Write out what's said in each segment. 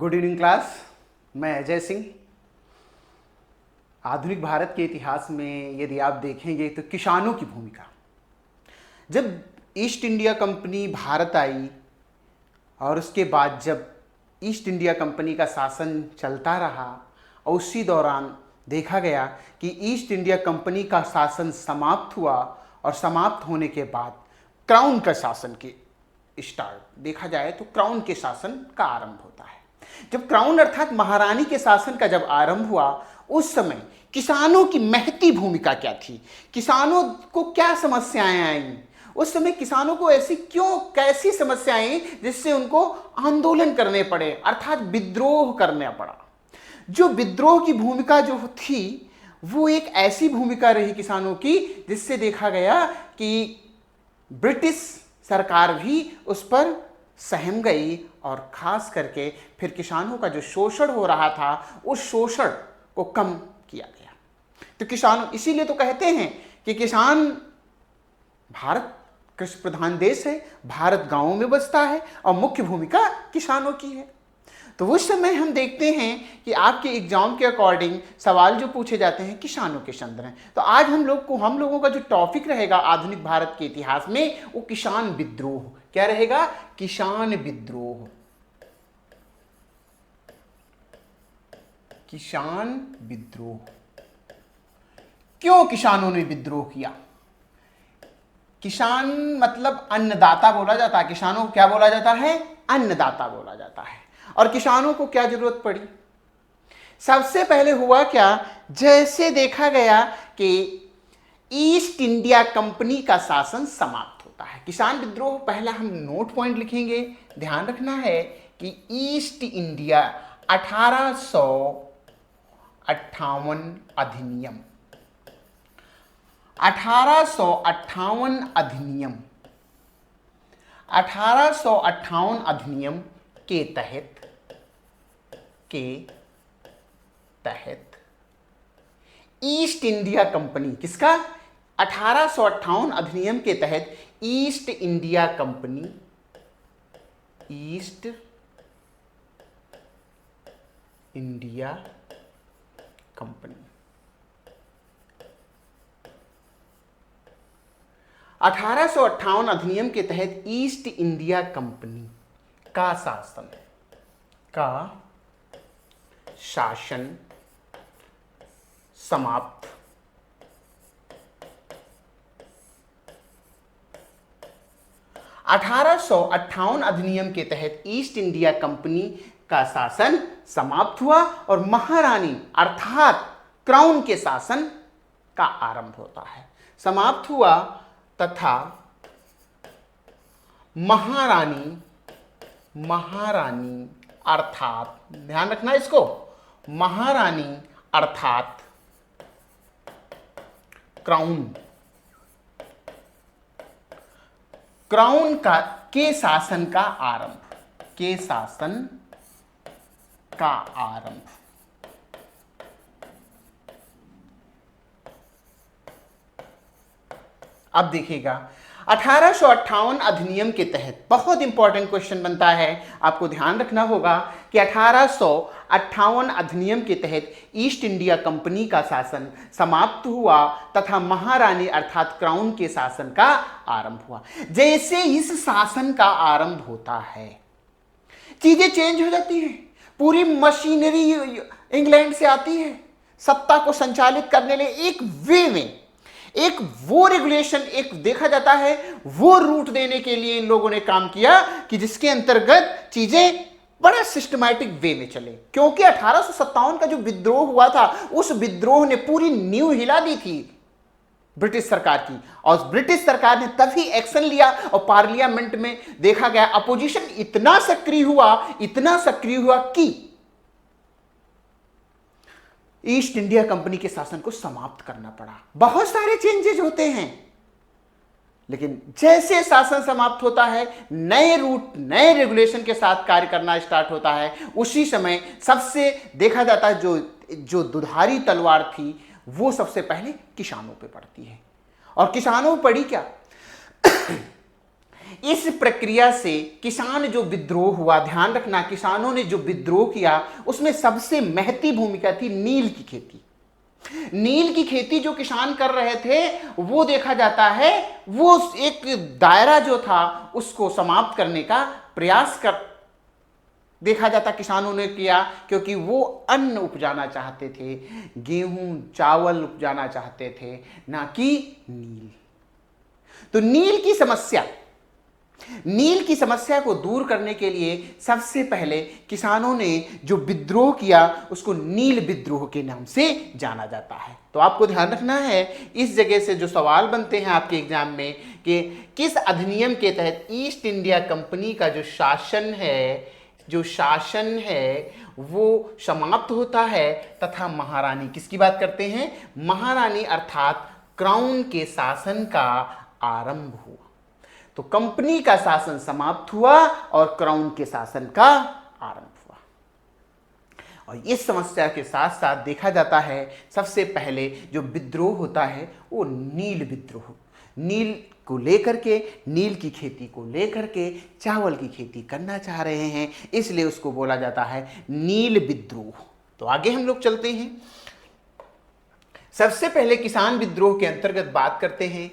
Good evening class. मैं अजय सिंह। आधुनिक भारत के इतिहास में यदि आप देखेंगे तो किसानों की भूमिका, जब ईस्ट इंडिया कंपनी भारत आई और उसके बाद जब ईस्ट इंडिया कंपनी का शासन चलता रहा और उसी दौरान देखा गया कि ईस्ट इंडिया कंपनी का शासन समाप्त हुआ और समाप्त होने के बाद क्राउन का शासन के स्टार्ट देखा जाए तो क्राउन के शासन का आरंभ होता है। जब क्राउन अर्थात महारानी के शासन का जब आरंभ हुआ उस समय किसानों की महती भूमिका क्या थी, किसानों को क्या समस्याएं आईं, उस समय किसानों को ऐसी क्यों कैसी समस्याएं जिससे उनको आंदोलन करने पड़े अर्थात विद्रोह करना पड़ा। जो विद्रोह की भूमिका जो थी वो एक ऐसी भूमिका रही किसानों की जिससे देखा गया कि ब्रिटिश सरकार भी उस पर सहम गई और खास करके फिर किसानों का जो शोषण हो रहा था उस शोषण को कम किया गया। तो किसान इसीलिए तो कहते हैं कि किसान, भारत कृषि प्रधान देश है, भारत गांवों में बसता है और मुख्य भूमिका किसानों की है। तो उस समय हम देखते हैं कि आपके एग्जाम के अकॉर्डिंग सवाल जो पूछे जाते हैं किसानों के संदर्भ में। तो आज हम लोगों का जो टॉपिक रहेगा आधुनिक भारत के इतिहास में वो किसान विद्रोह। क्या रहेगा? किसान विद्रोह। किसान विद्रोह। क्यों किसानों ने विद्रोह किया? किसान मतलब अन्नदाता बोला जाता है। किसानों को क्या बोला जाता है? अन्नदाता बोला जाता है। और किसानों को क्या जरूरत पड़ी? सबसे पहले हुआ क्या, जैसे देखा गया कि ईस्ट इंडिया कंपनी का शासन समाप्त होता है। किसान विद्रोह पहला हम नोट पॉइंट लिखेंगे, ध्यान रखना है कि ईस्ट इंडिया 1858 अधिनियम, 1858 अधिनियम, 1858 अधिनियम के तहत ईस्ट इंडिया कंपनी, किसका? 1858 अधिनियम के तहत east India company, east India company 1858 अधिनियम के तहत ईस्ट इंडिया कंपनी का शासन समाप्त। अधिनियम के तहत ईस्ट इंडिया कंपनी का शासन समाप्त हुआ और महारानी अर्थात क्राउन के शासन का आरंभ होता है। समाप्त हुआ तथा महारानी अर्थात, ध्यान रखना इसको, महारानी अर्थात क्राउन के शासन का आरंभ। अब देखिएगा 1858 अधिनियम के तहत बहुत इंपॉर्टेंट क्वेश्चन बनता है, आपको ध्यान रखना होगा कि 1858 अधिनियम के तहत ईस्ट इंडिया कंपनी का शासन समाप्त हुआ तथा महारानी अर्थात क्राउन के शासन का आरंभ हुआ। जैसे इस शासन का आरंभ होता है चीजें चेंज हो जाती हैं, पूरी मशीनरी इंग्लैंड से आती है सत्ता को संचालित करने लिए एक वे में, एक वो रेगुलेशन, एक देखा जाता है वो रूट देने के लिए इन लोगों ने काम किया कि जिसके अंतर्गत चीजें बड़ा सिस्टमैटिक वे में चले। क्योंकि 1857 का जो विद्रोह हुआ था उस विद्रोह ने पूरी नींव हिला दी थी ब्रिटिश सरकार की, और ब्रिटिश सरकार ने तभी एक्शन लिया और पार्लियामेंट में देखा गया अपोजिशन इतना सक्रिय हुआ कि ईस्ट इंडिया कंपनी के शासन को समाप्त करना पड़ा। बहुत सारे चेंजेस होते हैं, लेकिन जैसे शासन समाप्त होता है नए रूट नए रेगुलेशन के साथ कार्य करना स्टार्ट होता है। उसी समय सबसे देखा जाता है जो दुधारी तलवार थी वो सबसे पहले किसानों पे पड़ती है। और किसानों पे पड़ी क्या? इस प्रक्रिया से किसान जो विद्रोह हुआ, ध्यान रखना किसानों ने जो विद्रोह किया उसमें सबसे महती भूमिका थी नील की खेती। नील की खेती जो किसान कर रहे थे वो देखा जाता है वो एक दायरा जो था उसको समाप्त करने का प्रयास कर देखा जाता किसानों ने किया, क्योंकि वो अन्न उपजाना चाहते थे, गेहूं चावल उपजाना चाहते थे, ना कि नील। तो नील की समस्या को दूर करने के लिए सबसे पहले किसानों ने जो विद्रोह किया उसको नील विद्रोह के नाम से जाना जाता है। तो आपको ध्यान रखना है इस जगह से जो सवाल बनते हैं आपके एग्जाम में कि किस अधिनियम के तहत ईस्ट इंडिया कंपनी का जो शासन है वो समाप्त होता है तथा महारानी, किसकी बात करते हैं, महारानी अर्थात क्राउन के शासन का आरंभ हुआ। तो कंपनी का शासन समाप्त हुआ और क्राउन के शासन का आरंभ हुआ। और इस समस्या के साथ साथ देखा जाता है सबसे पहले जो विद्रोह होता है वो नील विद्रोह, नील को लेकर के, नील की खेती को लेकर के चावल की खेती करना चाह रहे हैं, इसलिए उसको बोला जाता है नील विद्रोह। तो आगे हम लोग चलते हैं। सबसे पहले किसान विद्रोह के अंतर्गत बात करते हैं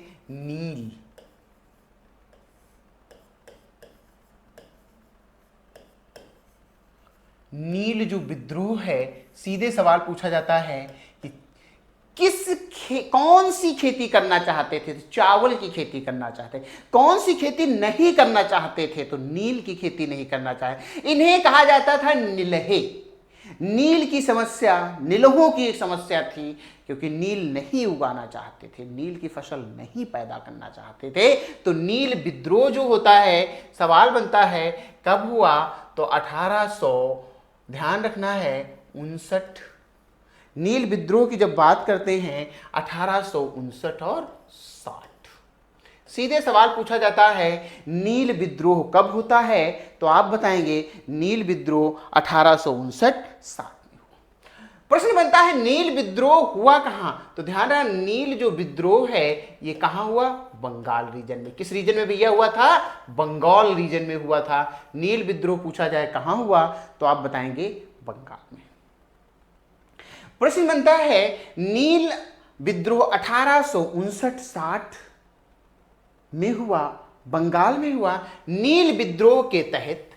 नील जो विद्रोह है, सीधे सवाल पूछा जाता है कि कौन सी खेती करना चाहते थे, तो चावल की खेती करना चाहते, कौन सी खेती नहीं करना चाहते थे, तो नील की खेती नहीं करना चाहे। इन्हें कहा जाता था निलहे। नील की समस्या निलहों की एक समस्या थी, क्योंकि नील नहीं उगाना चाहते थे, नील की फसल नहीं पैदा करना चाहते थे। तो नील विद्रोह जो होता है, सवाल बनता है कब हुआ, तो 1800, ध्यान रखना है 59। नील विद्रोह की जब बात करते हैं 1859 और 60। सीधे सवाल पूछा जाता है नील विद्रोह कब होता है, तो आप बताएंगे नील विद्रोह 1859-60 में हुआ। प्रश्न बनता है नील विद्रोह हुआ कहां, तो ध्यान रहा नील जो विद्रोह है ये कहां हुआ, बंगाल रीजन में। किस रीजन में भैया हुआ था, बंगाल रीजन में हुआ था। नील विद्रोह पूछा जाए कहां हुआ, तो आप बताएंगे बंगाल में। प्रश्न बनता है नील विद्रोह 1859-60 में हुआ, बंगाल में हुआ। नील विद्रोह के तहत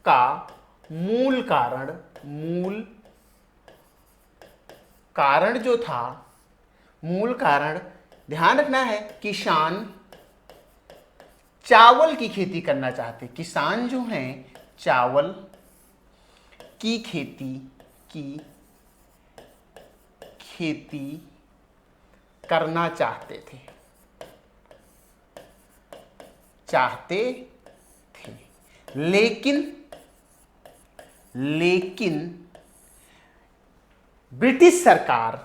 का मूल कारण जो था, मूल कारण ध्यान रखना है, किसान चावल की खेती करना चाहते, किसान जो हैं चावल की खेती करना चाहते थे, लेकिन ब्रिटिश सरकार,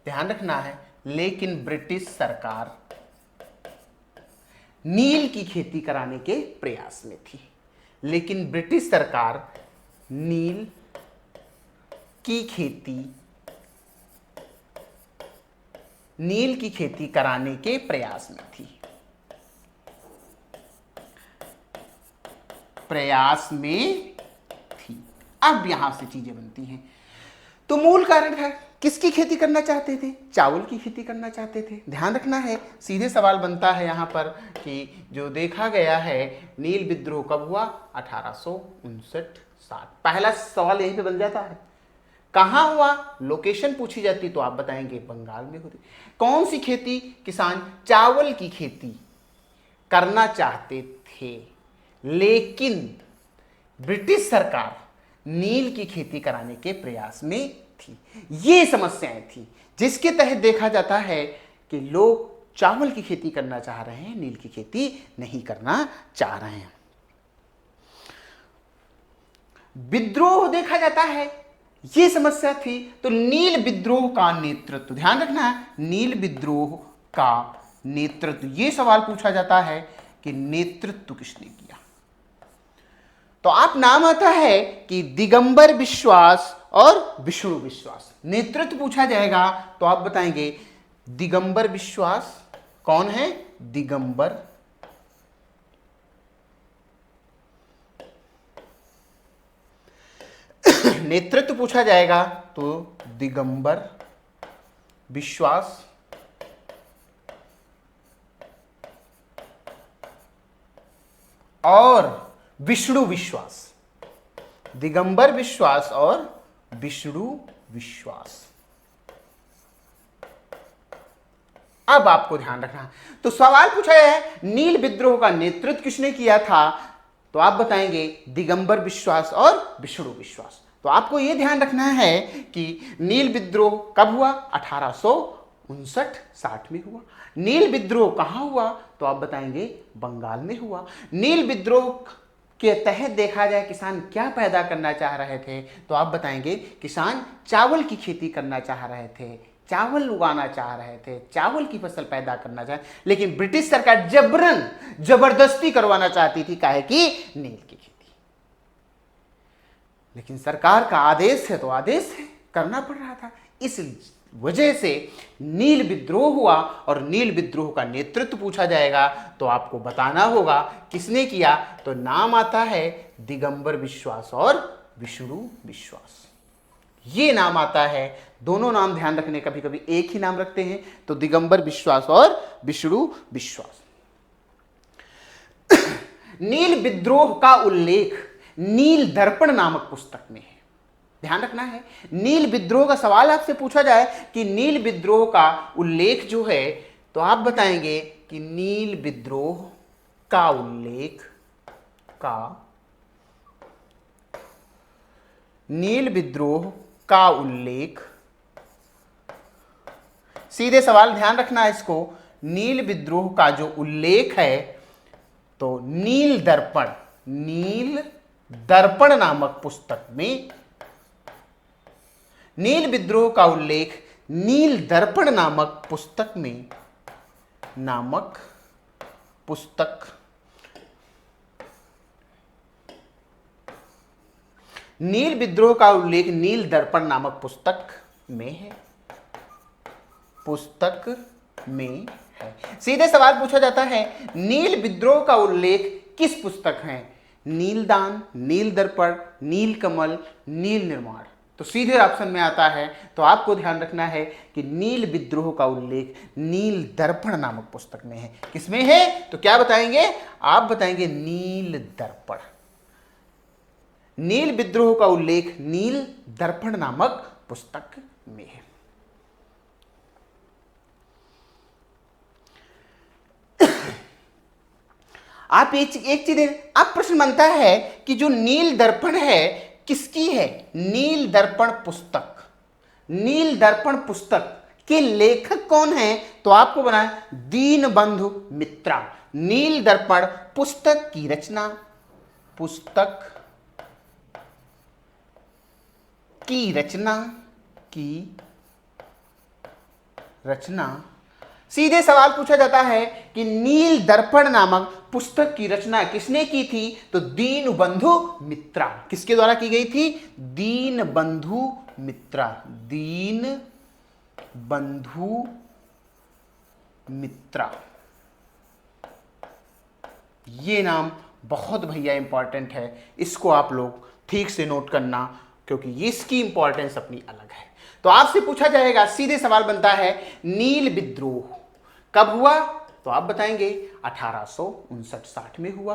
ध्यान रखना है, लेकिन ब्रिटिश सरकार नील की खेती कराने के प्रयास में थी। लेकिन ब्रिटिश सरकार नील की खेती कराने के प्रयास में थी, अब यहां से चीजें बनती हैं। तो मूल कारण था, किसकी खेती करना चाहते थे, चावल की खेती करना चाहते थे। ध्यान रखना है सीधे सवाल बनता है यहां पर कि जो देखा गया है नील विद्रोह कब हुआ, 1859-60। पहला सवाल यहीं पे बन जाता है, कहां हुआ, लोकेशन पूछी जाती तो आप बताएंगे बंगाल में होती। कौन सी खेती, किसान चावल की खेती करना चाहते थे, लेकिन ब्रिटिश सरकार नील की खेती कराने के प्रयास में थी। ये समस्याएं थी जिसके तहत देखा जाता है कि लोग चावल की खेती करना चाह रहे हैं, नील की खेती नहीं करना चाह रहे हैं। विद्रोह देखा जाता है, ये समस्या थी। तो नील विद्रोह का नेतृत्व, ध्यान रखना है, नील विद्रोह का नेतृत्व, ये सवाल पूछा जाता है कि नेतृत्व किसने किया। तो आप नाम आता है कि दिगंबर विश्वास और विष्णु विश्वास। नेतृत्व पूछा जाएगा तो आप बताएंगे दिगंबर विश्वास कौन है? दिगंबर। नेतृत्व पूछा जाएगा तो दिगंबर विश्वास और विष्णु विश्वास। दिगंबर विश्वास और विष्णु विश्वास। अब आपको ध्यान रखना है, तो सवाल पूछा है नील विद्रोह का नेतृत्व किसने किया था, तो आप बताएंगे दिगंबर विश्वास और विष्णु विश्वास। तो आपको यह ध्यान रखना है कि नील विद्रोह कब हुआ? 1859-60 में हुआ। नील विद्रोह कहां हुआ, तो आप बताएंगे बंगाल में हुआ। नील विद्रोह के तहत देखा जाए किसान क्या पैदा करना चाह रहे थे, तो आप बताएंगे किसान चावल की खेती करना चाह रहे थे, चावल उगाना चाह रहे थे, चावल की फसल पैदा करना चाहे, लेकिन ब्रिटिश सरकार जबरदस्ती करवाना चाहती थी, काहे कि नील की खेती। लेकिन सरकार का आदेश है तो आदेश है, करना पड़ रहा था। इस वजह से नील विद्रोह हुआ और नील विद्रोह का नेतृत्व पूछा जाएगा तो आपको बताना होगा किसने किया, तो नाम आता है दिगंबर विश्वास और विष्णु विश्वास। ये नाम आता है। दोनों नाम ध्यान रखने, कभी कभी एक ही नाम रखते हैं, तो दिगंबर विश्वास और विष्णु विश्वास। नील विद्रोह का उल्लेख नील दर्पण नामक पुस्तक में है। ध्यान रखना है, नील विद्रोह का सवाल आपसे पूछा जाए कि नील विद्रोह का उल्लेख जो है, तो आप बताएंगे कि नील विद्रोह का उल्लेख सीधे सवाल, ध्यान रखना है इसको, नील विद्रोह का जो उल्लेख है तो नील दर्पण नामक पुस्तक में, नील विद्रोह का उल्लेख नील दर्पण नामक पुस्तक में, नील विद्रोह का उल्लेख नील दर्पण नामक पुस्तक में है। सीधे सवाल पूछा जाता है नील विद्रोह का उल्लेख किस पुस्तक है? नीलदान, नील दर्पण, नील कमल, नील निर्माण। तो सीधे ऑप्शन में आता है, तो आपको ध्यान रखना है कि नील विद्रोह का उल्लेख नील दर्पण नामक पुस्तक में है। किसमें है? तो क्या बताएंगे आप? बताएंगे नील दर्पण। नील विद्रोह का उल्लेख नील दर्पण नामक पुस्तक में है। आप एक चीज, आप प्रश्न बनता है कि जो नील दर्पण है किसकी है? नील दर्पण पुस्तक के लेखक कौन है? तो आपको बनाए दीनबंधु मित्रा। नील दर्पण पुस्तक की रचना सीधे सवाल पूछा जाता है कि नील दर्पण नामक पुस्तक की रचना किसने की थी? तो दीनबंधु मित्रा। किसके द्वारा की गई थी? दीनबंधु मित्रा। ये नाम बहुत भैया इंपॉर्टेंट है, इसको आप लोग ठीक से नोट करना, क्योंकि इसकी इंपॉर्टेंस अपनी अलग है। तो आपसे पूछा जाएगा, सीधे सवाल बनता है नील विद्रोह कब हुआ? तो आप बताएंगे 1859-60 में हुआ।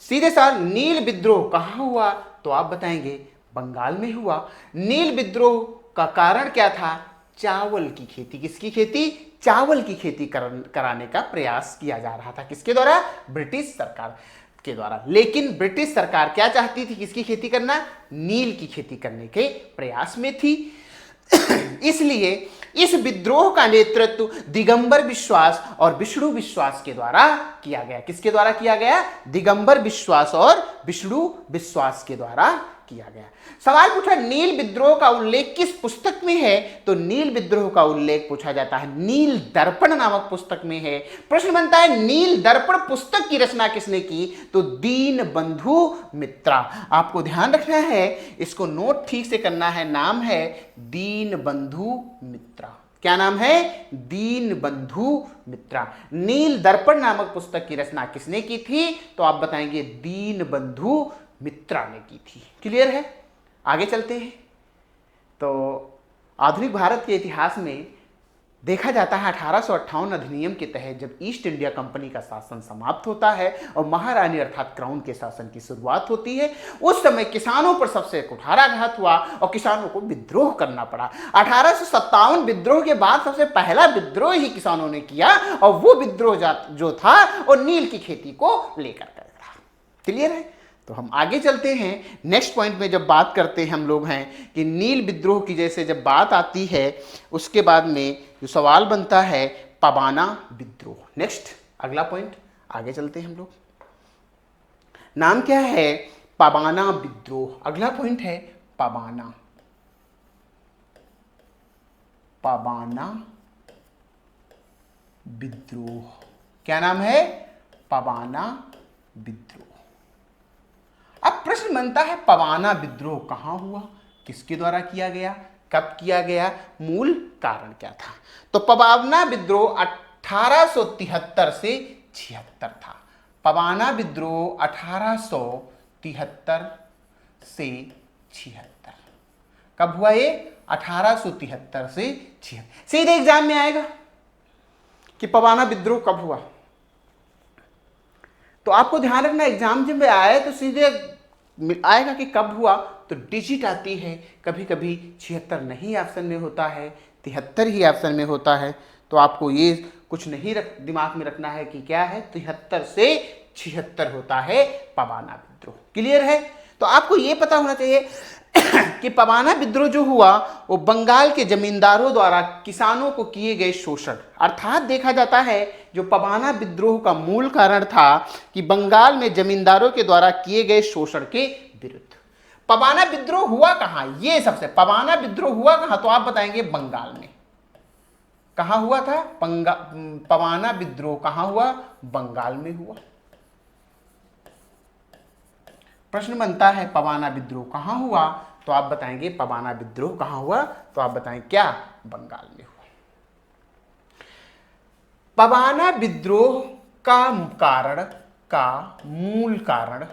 सीधे सवाल नील विद्रोह कहां हुआ? तो आप बताएंगे बंगाल में हुआ। नील विद्रोह का कारण क्या था? चावल की खेती। किसकी खेती? चावल की खेती कराने का प्रयास किया जा रहा था। किसके द्वारा? ब्रिटिश सरकार के द्वारा। लेकिन ब्रिटिश सरकार क्या चाहती थी? किसकी खेती करना? नील की खेती करने के प्रयास में थी। इसलिए इस विद्रोह का नेतृत्व दिगंबर विश्वास और विष्णु विश्वास के द्वारा किया गया। किसके द्वारा किया गया? दिगंबर विश्वास और विष्णु विश्वास के द्वारा किया गया। सवाल पूछा नील विद्रोह का उल्लेख किस पुस्तक में है? तो नील विद्रोह का उल्लेख पूछा जाता है नील दर्पण नामक पुस्तक में है। प्रश्न बनता है नील दर्पण पुस्तक की रचना किसने की? तो दीनबंधु मित्रा। आपको ध्यान रखना है, इसको नोट ठीक से करना है, नाम है दीनबंधु मित्रा। क्या नाम है? दीनबंधु मित्रा। नील दर्पण नामक पुस्तक की रचना किसने की थी? तो आप बताएंगे दीनबंधु मित्रा ने की थी। क्लियर है? आगे चलते हैं। तो आधुनिक भारत के इतिहास में देखा जाता है 1858 अधिनियम के तहत जब ईस्ट इंडिया कंपनी का शासन समाप्त होता है और महारानी अर्थात क्राउन के शासन की शुरुआत होती है, उस समय किसानों पर सबसे कुठाराघात हुआ और किसानों को विद्रोह करना पड़ा। 1857 विद्रोह के बाद सबसे पहला विद्रोह ही किसानों ने किया और वो विद्रोह जो था और नील की खेती को लेकर कर रहा। क्लियर है? तो हम आगे चलते हैं। नेक्स्ट पॉइंट में जब बात करते हैं हम लोग हैं कि नील विद्रोह की जैसे जब बात आती है उसके बाद में जो सवाल बनता है पबाना विद्रोह। नेक्स्ट अगला पॉइंट आगे चलते हैं हम लोग। नाम क्या है? पबाना विद्रोह। अगला पॉइंट है पबाना। पबाना विद्रोह। क्या नाम है? पबाना विद्रोह। अब प्रश्न बनता है पबाना विद्रोह कहां हुआ, किसके द्वारा किया गया, कब किया गया, मूल कारण क्या था? तो पबाना विद्रोह 1873 से 76 था। पबाना विद्रोह 1873 से 76 कब हुआ? ये 1873 से 76। सीधे एग्जाम में आएगा कि पबाना विद्रोह कब हुआ। तो आपको ध्यान रखना, एग्जाम जब आए तो सीधे आएगा कि कब हुआ, तो डिजिट आती है। कभी कभी 76 नहीं ऑप्शन में होता है, 73 ही ऑप्शन में होता है। तो आपको ये कुछ नहीं दिमाग में रखना है कि क्या है, 73 से 76 होता है पबाना विद्रोह। क्लियर है? तो आपको ये पता होना चाहिए कि पबाना विद्रोह जो हुआ वो बंगाल के जमींदारों द्वारा किसानों को किए गए शोषण, अर्थात देखा जाता है जो पबाना विद्रोह का मूल कारण था कि बंगाल में जमींदारों के द्वारा किए गए शोषण के विरुद्ध। पबाना विद्रोह हुआ कहां? ये सबसे पबाना विद्रोह हुआ कहां? तो आप बताएंगे बंगाल में। कहां हुआ था? पबाना विद्रोह कहां हुआ? बंगाल में हुआ। प्रश्न बनता है पबाना विद्रोह कहां हुआ? तो आप बताएंगे पबाना विद्रोह कहां हुआ? तो आप बताएंगे क्या? बंगाल में हुआ। पबाना विद्रोह का कारण, का मूल कारण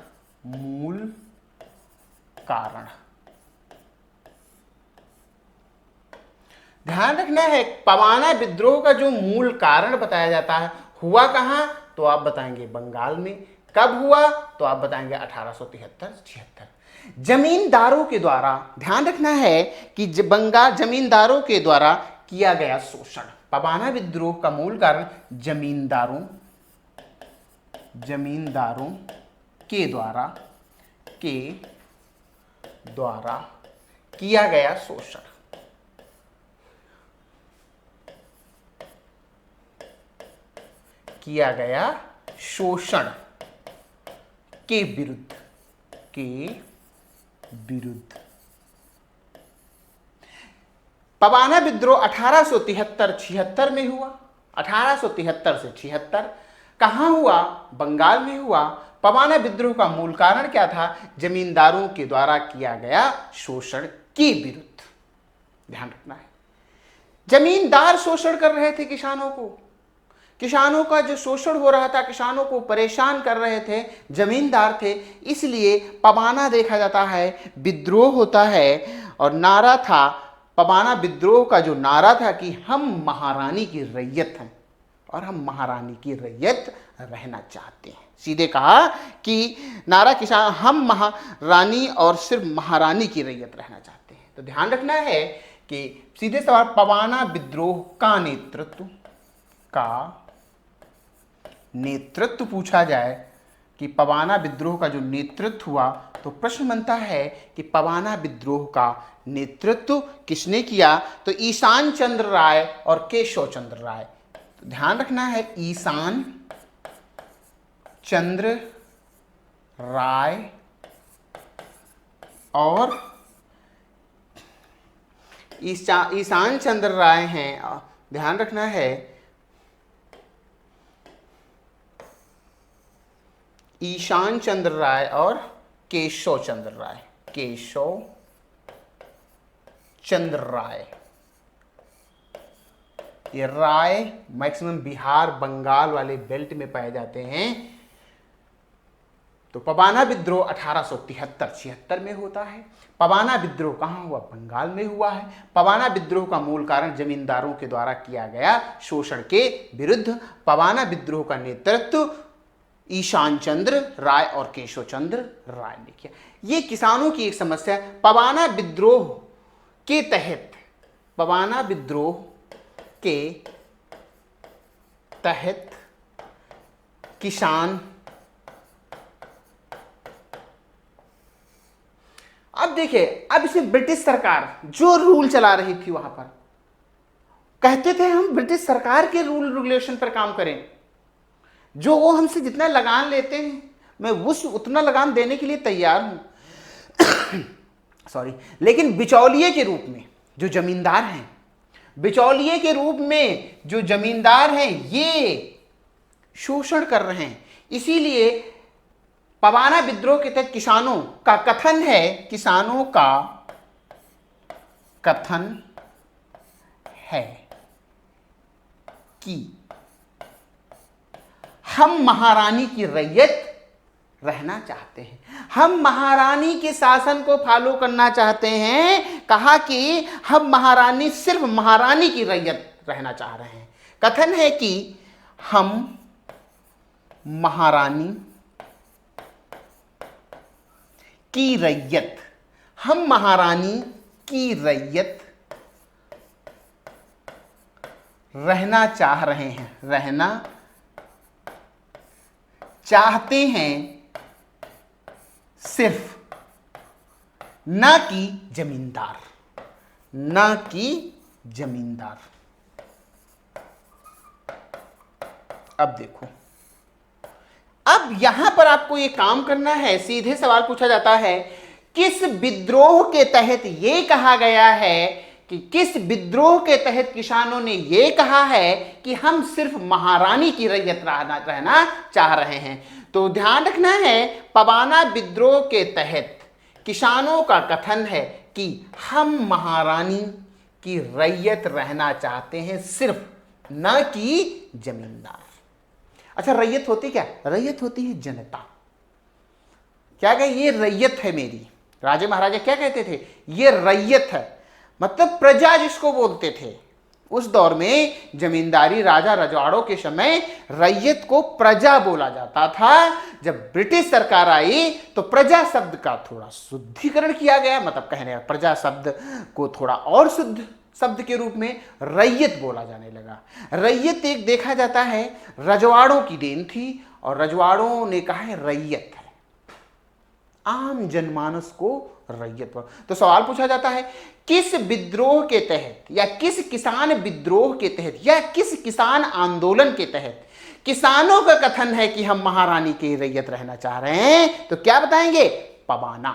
ध्यान रखना है। पबाना विद्रोह का जो मूल कारण बताया जाता है हुआ कहां? तो आप बताएंगे बंगाल में। कब हुआ? तो आप बताएंगे 1873-76। जमींदारों के द्वारा, ध्यान रखना है कि बंगाल जमींदारों के द्वारा किया गया शोषण। पबाना विद्रोह का मूल कारण जमींदारों के द्वारा किया गया शोषण। के विरुद्ध पबाना विद्रोह 1873-76 में हुआ। 1873 से 76 कहां हुआ? बंगाल में हुआ। पबाना विद्रोह का मूल कारण क्या था? जमींदारों के द्वारा किया गया शोषण के विरुद्ध। ध्यान रखना है, जमींदार शोषण कर रहे थे किसानों को। किसानों का जो शोषण हो रहा था, किसानों को परेशान कर रहे थे जमींदार थे, इसलिए पबाना देखा जाता है विद्रोह होता है। और नारा था, पबाना विद्रोह का जो नारा था कि हम महारानी की रैयत हैं और हम महारानी की रैयत रहना चाहते हैं। सीधे कहा कि नारा किसान, हम महारानी और सिर्फ महारानी की रैयत रहना चाहते हैं। तो ध्यान रखना है कि सीधे सवाल, पबाना विद्रोह का नेतृत्व पूछा जाए कि पबाना विद्रोह का जो नेतृत्व हुआ, तो प्रश्न बनता है कि पबाना विद्रोह का नेतृत्व किसने किया? तो ईशान चंद्र राय और केशव चंद्र राय। तो ध्यान रखना है, ईशान चंद्र राय और ईशान चंद्र राय हैं। ध्यान रखना है, ईशान चंद्र राय और केशव चंद्र राय। ये राय मैक्सिमम बिहार बंगाल वाले बेल्ट में पाए जाते हैं। तो पबाना विद्रोह 1873-76 में होता है। पबाना विद्रोह कहाँ हुआ? बंगाल में हुआ है। पबाना विद्रोह का मूल कारण जमींदारों के द्वारा किया गया शोषण के विरुद्ध। पबाना विद्रोह का नेतृत्व ईशान चंद्र राय और केशव चंद्र राय ने किया। ये किसानों की एक समस्या है। पबाना विद्रोह के तहत, पबाना विद्रोह के तहत किसान, अब देखिए, अब इसमें ब्रिटिश सरकार जो रूल चला रही थी वहां पर, कहते थे हम ब्रिटिश सरकार के रूल रेगुलेशन पर काम करें, जो वो हमसे जितना लगान लेते हैं मैं उतना लगान देने के लिए तैयार हूं सॉरी। लेकिन बिचौलिए के रूप में जो जमींदार हैं, बिचौलिए के रूप में जो जमींदार हैं, ये शोषण कर रहे हैं। इसीलिए पबाना विद्रोह के तहत किसानों का कथन है, किसानों का कथन है कि हम महारानी की रैयत रहना चाहते हैं, हम महारानी के शासन को फॉलो करना चाहते हैं। कहा कि हम महारानी, सिर्फ महारानी की रैयत रहना चाह रहे हैं। कथन है कि हम महारानी की रैयत, हम महारानी की रैयत रहना चाह रहे हैं, रहना चाहते हैं, सिर्फ ना कि जमींदार, ना कि जमींदार। अब देखो, अब यहां पर आपको यह काम करना है। सीधे सवाल पूछा जाता है, किस विद्रोह के तहत यह कहा गया है कि किस विद्रोह के तहत किसानों ने यह कहा है कि हम सिर्फ महारानी की रैयत रहना चाह रहे हैं? तो ध्यान रखना है, पबाना विद्रोह के तहत किसानों का कथन है कि हम महारानी की रैयत रहना चाहते हैं, सिर्फ, न कि जमींदार। अच्छा, रैयत होती क्या? रैयत होती है जनता। क्या कहे? ये रैयत है मेरी। राजे महाराजा क्या कहते थे? ये रैयत है, मतलब प्रजा जिसको बोलते थे। उस दौर में जमींदारी, राजा रजवाड़ों के समय रैयत को प्रजा बोला जाता था। जब ब्रिटिश सरकार आई तो प्रजा शब्द का थोड़ा शुद्धिकरण किया गया, मतलब कहने प्रजा शब्द को थोड़ा और शुद्ध शब्द के रूप में रैयत बोला जाने लगा। रैयत एक देखा जाता है रजवाड़ों की देन थी, और रजवाड़ों ने कहा है रैयत है, आम जनमानस को रैयत पर। तो सवाल पूछा जाता है, किस विद्रोह के तहत, या किस किसान विद्रोह के तहत, या किस किसान आंदोलन के तहत किसानों का कथन है कि हम महारानी की रैयत रहना चाह रहे हैं? तो क्या बताएंगे? पबाना।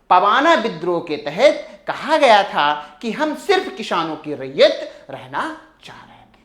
पबाना विद्रोह के तहत कहा गया था कि हम सिर्फ किसानों की रैयत रहना चाह रहे थे।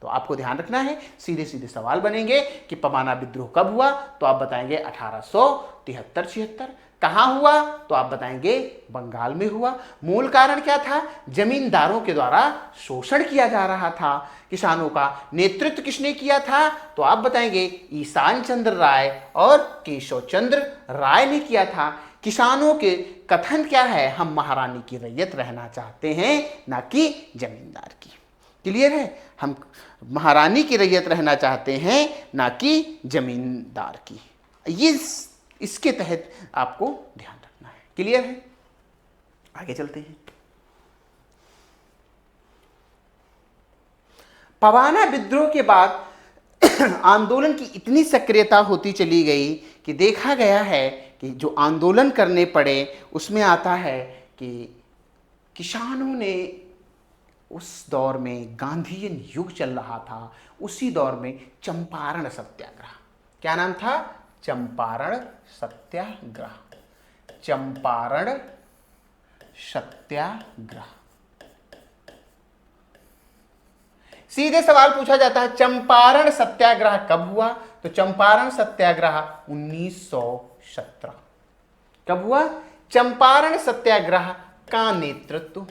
तो आपको ध्यान रखना है, सीधे सीधे सवाल बनेंगे कि पबाना विद्रोह कब हुआ? तो आप बताएंगे 1873-76। कहाँ हुआ? तो आप बताएंगे बंगाल में हुआ। मूल कारण क्या था? जमींदारों के द्वारा शोषण किया जा रहा था। किसानों का नेतृत्व किसने किया था? तो आप बताएंगे ईशान चंद्र राय और केशव चंद्र राय ने किया था। किसानों के कथन क्या है? हम महारानी की रैयत रहना चाहते हैं, ना कि जमींदार की। क्लियर है? हम महारानी की रैयत रहना चाहते हैं, ना कि जमींदार की। ये इसके तहत आपको ध्यान रखना है। क्लियर है? आगे चलते हैं। पबाना विद्रोह के बाद आंदोलन की इतनी सक्रियता होती चली गई कि देखा गया है कि जो आंदोलन करने पड़े उसमें आता है कि किसानों ने, उस दौर में गांधीयन युग चल रहा था, उसी दौर में चंपारण सत्याग्रह, क्या नाम था? चंपारण सत्याग्रह। चंपारण सत्याग्रह। सीधे सवाल पूछा जाता है, चंपारण सत्याग्रह कब हुआ? तो चंपारण सत्याग्रह 1917। कब हुआ? चंपारण सत्याग्रह का नेतृत्व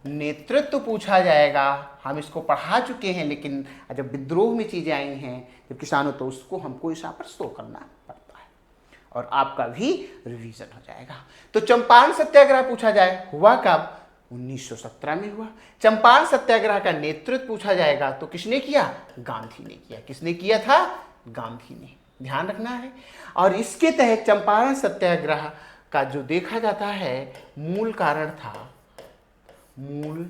नेतृत्व पूछा जाएगा। हम इसको पढ़ा चुके हैं, लेकिन जब विद्रोह में चीजें आई हैं, जब किसानों, तो उसको हमको इस पर शो करना पड़ता है और आपका भी रिवीजन हो जाएगा। तो चंपारण सत्याग्रह पूछा जाए, हुआ कब? 1917 में हुआ। चंपारण सत्याग्रह का नेतृत्व पूछा जाएगा तो किसने किया? गांधी ने किया। किसने किया था? गांधी ने। ध्यान रखना है। और इसके तहत चंपारण सत्याग्रह का जो देखा जाता है मूल कारण था, मूल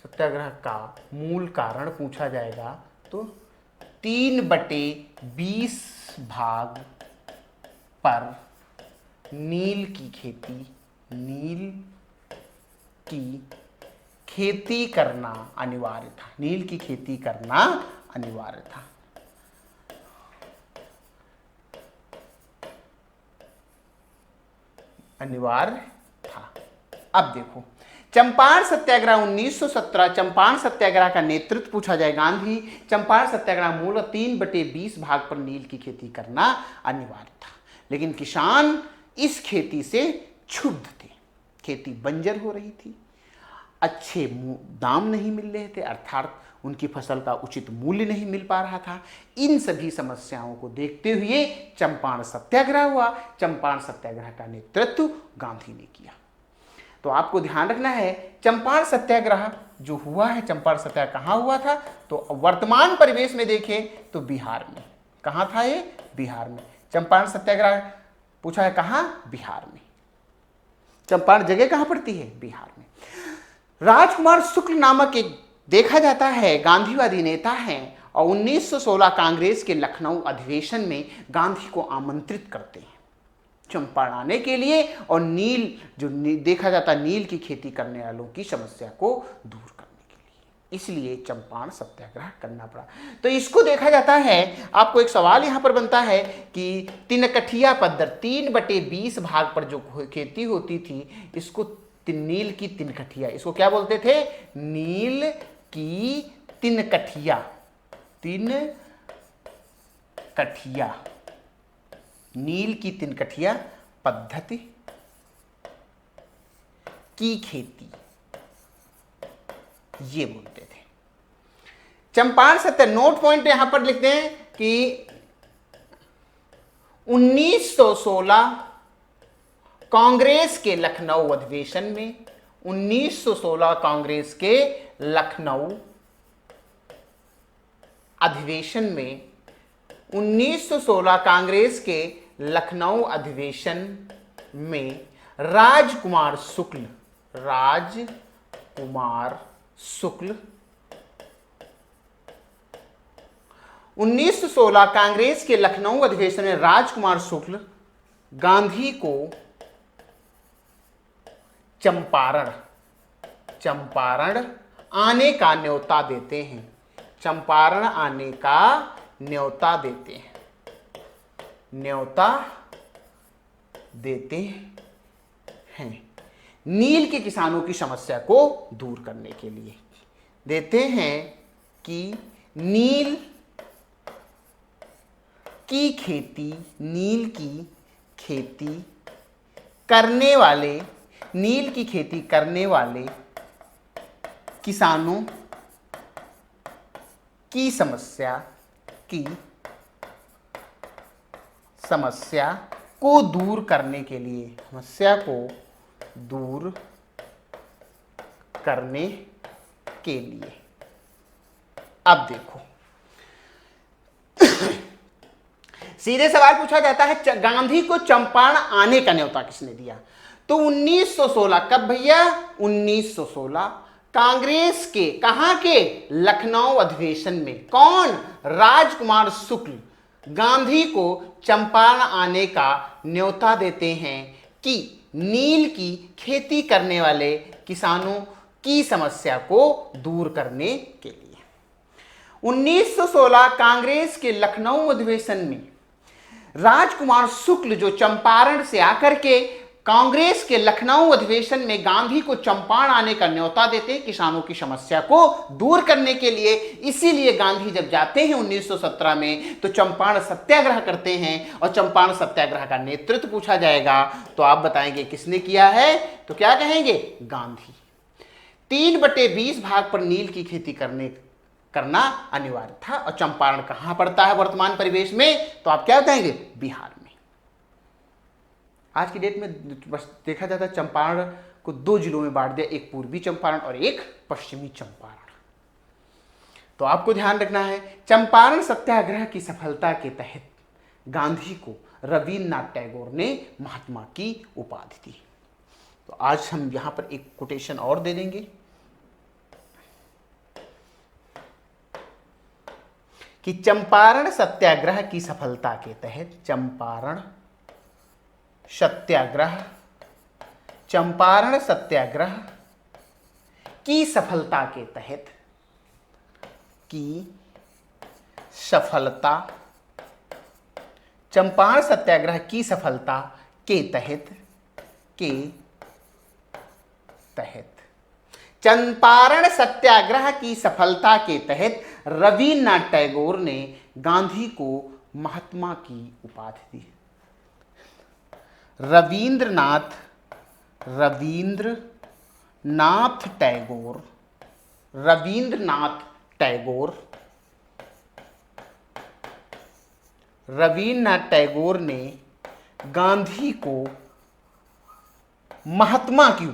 सत्याग्रह का मूल कारण पूछा जाएगा तो 3/20 भाग पर नील की खेती करना अनिवार्य था। नील की खेती करना अनिवार्य था। अब देखो, चंपारण सत्याग्रह 1917, चंपारण सत्याग्रह का नेतृत्व पूछा जाए गांधी। चंपारण सत्याग्रह मूल 3/20 भाग पर नील की खेती करना अनिवार्य था, लेकिन किसान इस खेती से क्षुब्ध थे। खेती बंजर हो रही थी, अच्छे दाम नहीं मिल रहे थे, अर्थात उनकी फसल का उचित मूल्य नहीं मिल पा रहा था। इन सभी समस्याओं को देखते हुए चंपारण सत्याग्रह हुआ। चंपारण सत्याग्रह का नेतृत्व गांधी ने किया। तो आपको ध्यान रखना है, चंपारण सत्याग्रह जो हुआ है, चंपारण सत्याग्रह कहाँ हुआ था? तो वर्तमान परिवेश में देखें तो बिहार में। कहाँ था ये? बिहार में। चंपारण सत्याग्रह पूछा है कहाँ? बिहार में। चंपारण जगह कहाँ पड़ती है? बिहार में। राजकुमार शुक्ल नामक एक देखा जाता है गांधीवादी नेता हैं और 1916 कांग्रेस के लखनऊ अधिवेशन में गांधी को आमंत्रित करते हैं चंपारण आने के लिए और नील जो देखा जाता नील की खेती करने वालों की समस्या को दूर करने के लिए, इसलिए चंपारण सत्याग्रह करना पड़ा। तो इसको देखा जाता है। आपको एक सवाल यहां पर बनता है कि तिनकठिया पद्धति 3/20 भाग पर जो खेती होती थी, इसको नील की तिनकठिया, इसको क्या बोलते थे? नील की तिनकठिया। नील की तिनकठिया पद्धति की खेती, ये बोलते थे। चंपारण सत्य नोट पॉइंट यहां पर लिखते हैं कि 1916 कांग्रेस के लखनऊ अधिवेशन में, 1916 कांग्रेस के लखनऊ अधिवेशन में, 1916 कांग्रेस के लखनऊ अधिवेशन में राजकुमार शुक्ल 1916 कांग्रेस के लखनऊ अधिवेशन में राजकुमार शुक्ल गांधी को चंपारण आने का न्योता देते हैं। चंपारण आने का न्योता देते हैं नील के किसानों की समस्या को दूर करने के लिए। देते हैं कि नील की खेती करने वाले किसानों की समस्या को दूर करने के लिए, अब देखो सीधे सवाल पूछा जाता है, गांधी को चंपारण आने का न्योता किसने दिया? तो 1916 कब भैया? 1916 कांग्रेस के कहां के? लखनऊ अधिवेशन में। कौन? राजकुमार शुक्ल गांधी को चंपारण आने का न्योता देते हैं कि नील की खेती करने वाले किसानों की समस्या को दूर करने के लिए। 1916 कांग्रेस के लखनऊ अधिवेशन में राजकुमार शुक्ल जो चंपारण से आकर के कांग्रेस के लखनऊ अधिवेशन में गांधी को चंपारण आने का न्योता देते हैं किसानों की समस्या को दूर करने के लिए। इसीलिए गांधी जब जाते हैं 1917 में तो चंपारण सत्याग्रह करते हैं और चंपारण सत्याग्रह का नेतृत्व पूछा जाएगा तो आप बताएंगे किसने किया है? तो क्या कहेंगे? गांधी। 3/20 भाग पर नील की खेती करना अनिवार्य था। और चंपारण कहां पड़ता है वर्तमान परिवेश में? तो आप क्या बताएंगे? बिहार में। आज की डेट में बस देखा जाता है चंपारण को 2 जिलों में बांट दिया, एक पूर्वी चंपारण और एक पश्चिमी चंपारण। तो आपको ध्यान रखना है, चंपारण सत्याग्रह की सफलता के तहत गांधी को रविन्द्रनाथ टैगोर ने महात्मा की उपाधि दी। तो आज हम यहां पर एक कोटेशन और दे देंगे कि चंपारण सत्याग्रह की सफलता के तहत, चंपारण सत्याग्रह की सफलता के तहत, चंपारण सत्याग्रह की सफलता के तहत चंपारण सत्याग्रह की सफलता के तहत रविन्द्रनाथ टैगोर ने गांधी को महात्मा की उपाधि दी। रविन्द्रनाथ टैगोर ने गांधी को महात्मा की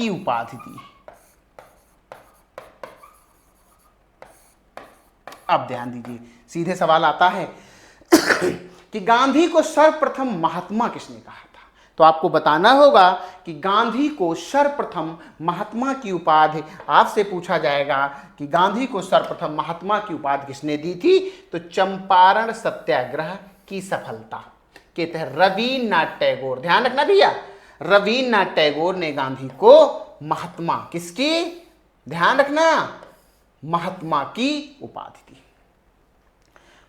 उपाधि दी। अब ध्यान दीजिए, सीधे सवाल आता है कि गांधी को सर्वप्रथम महात्मा किसने कहा था? तो आपको बताना होगा कि गांधी को सर्वप्रथम महात्मा की उपाधि, आपसे पूछा जाएगा कि गांधी को सर्वप्रथम महात्मा की उपाधि किसने दी थी? तो चंपारण सत्याग्रह की सफलता के तहत रविन्द्रनाथ टैगोर, ध्यान रखना भैया, रविन्द्रनाथ टैगोर ने गांधी को महात्मा, किसकी? ध्यान रखना, महात्मा की उपाधि दी।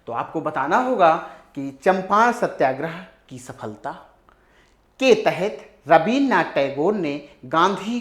तो आपको बताना होगा कि चंपारण सत्याग्रह की सफलता के तहत रविन्द्रनाथ टैगोर ने गांधी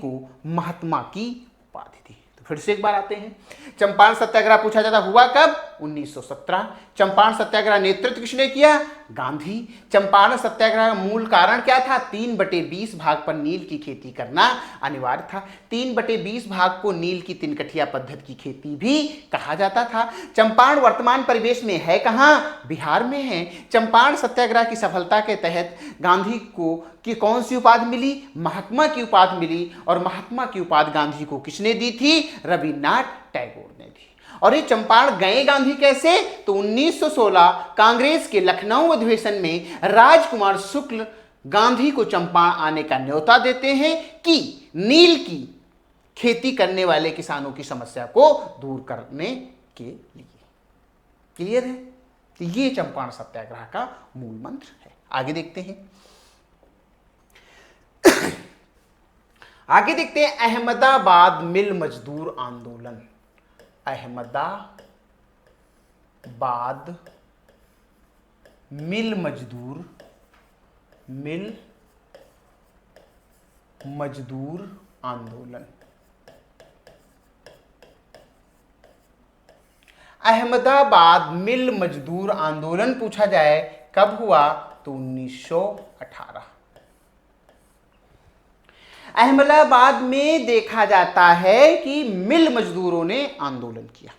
को महात्मा की उपाधि दी। तो फिर से एक बार आते हैं, चंपारण सत्याग्रह पूछा जाता हुआ कब? 1917। चंपारण सत्याग्रह नेतृत्व किसने किया? गांधी। चंपारण सत्याग्रह का मूल कारण क्या था? 3/20 भाग पर नील की खेती करना अनिवार्य था। 3/20 भाग को नील की तिनकठिया पद्धति की खेती भी कहा जाता था। चंपारण वर्तमान परिवेश में है कहां? बिहार में है। चंपारण सत्याग्रह की सफलता के तहत गांधी को कौन सी उपाधि मिली? महात्मा की उपाधि मिली। और महात्मा की उपाधि गांधी को किसने दी थी? रविन्द्रनाथ टैगोर ने दी। और ये चंपारण गए गांधी कैसे? तो 1916 कांग्रेस के लखनऊ अधिवेशन में राजकुमार शुक्ल गांधी को चंपारण आने का न्योता देते हैं कि नील की खेती करने वाले किसानों की समस्या को दूर करने के लिए। क्लियर है? तो ये चंपारण सत्याग्रह का मूल मंत्र है। आगे देखते हैं, अहमदाबाद मिल मजदूर आंदोलन। अहमदाबाद मिल मजदूर आंदोलन। अहमदाबाद मिल मजदूर आंदोलन पूछा जाए कब हुआ? तो 1918। अहमदाबाद में देखा जाता है कि मिल मजदूरों ने आंदोलन किया।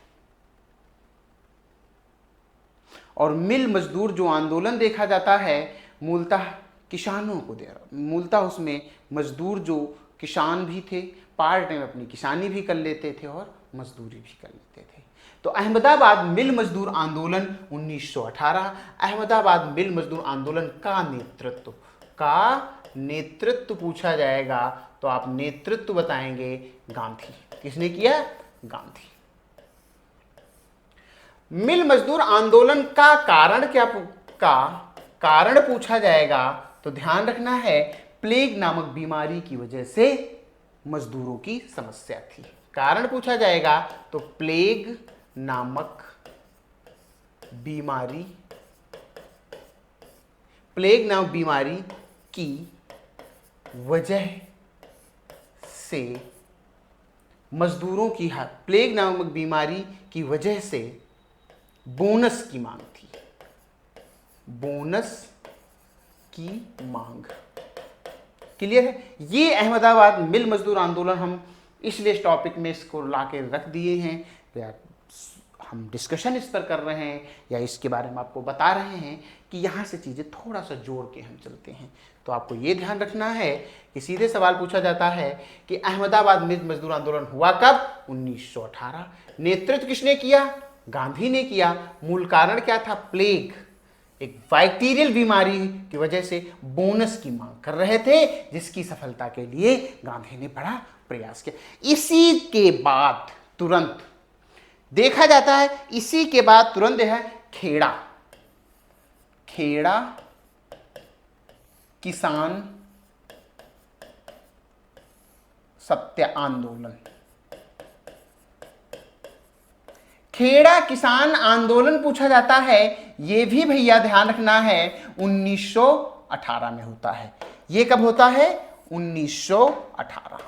और मिल मजदूर जो आंदोलन देखा जाता है मूलतः किसानों को दे रहा, मूलतः उसमें मजदूर जो किसान भी थे, पार्ट टाइम अपनी किसानी भी कर लेते थे और मजदूरी भी कर लेते थे। तो अहमदाबाद मिल मजदूर आंदोलन 1918। अहमदाबाद मिल मजदूर आंदोलन का नेतृत्व पूछा जाएगा तो आप नेतृत्व बताएंगे गांधी। किसने किया? गांधी। मिल मजदूर आंदोलन का कारण पूछा जाएगा तो ध्यान रखना है, प्लेग नामक बीमारी की वजह से मजदूरों की समस्या थी। कारण पूछा जाएगा तो प्लेग नामक बीमारी की वजह से मजदूरों की प्लेग बोनस की मांग थी। बोनस की मांग। क्लियर है? ये अहमदाबाद मिल मजदूर आंदोलन हम इसलिए इस टॉपिक में इसको ला के रख दिए हैं, या हम डिस्कशन इस पर कर रहे हैं, या इसके बारे में आपको बता रहे हैं कि यहाँ से चीज़ें थोड़ा सा जोड़ के हम चलते हैं। तो आपको ये ध्यान रखना है कि सीधे सवाल पूछा जाता है कि अहमदाबाद मिल मजदूर आंदोलन हुआ कब? 1918। नेतृत्व किसने किया? गांधी ने किया। मूल कारण क्या था? प्लेग, एक बैक्टीरियल बीमारी की वजह से बोनस की मांग कर रहे थे, जिसकी सफलता के लिए गांधी ने बड़ा प्रयास किया। इसी के बाद तुरंत देखा जाता है, इसी के बाद तुरंत है खेड़ा किसान सत्य आंदोलन। खेड़ा किसान आंदोलन पूछा जाता है, यह भी भैया ध्यान रखना है 1918 में होता है। यह कब होता है? 1918।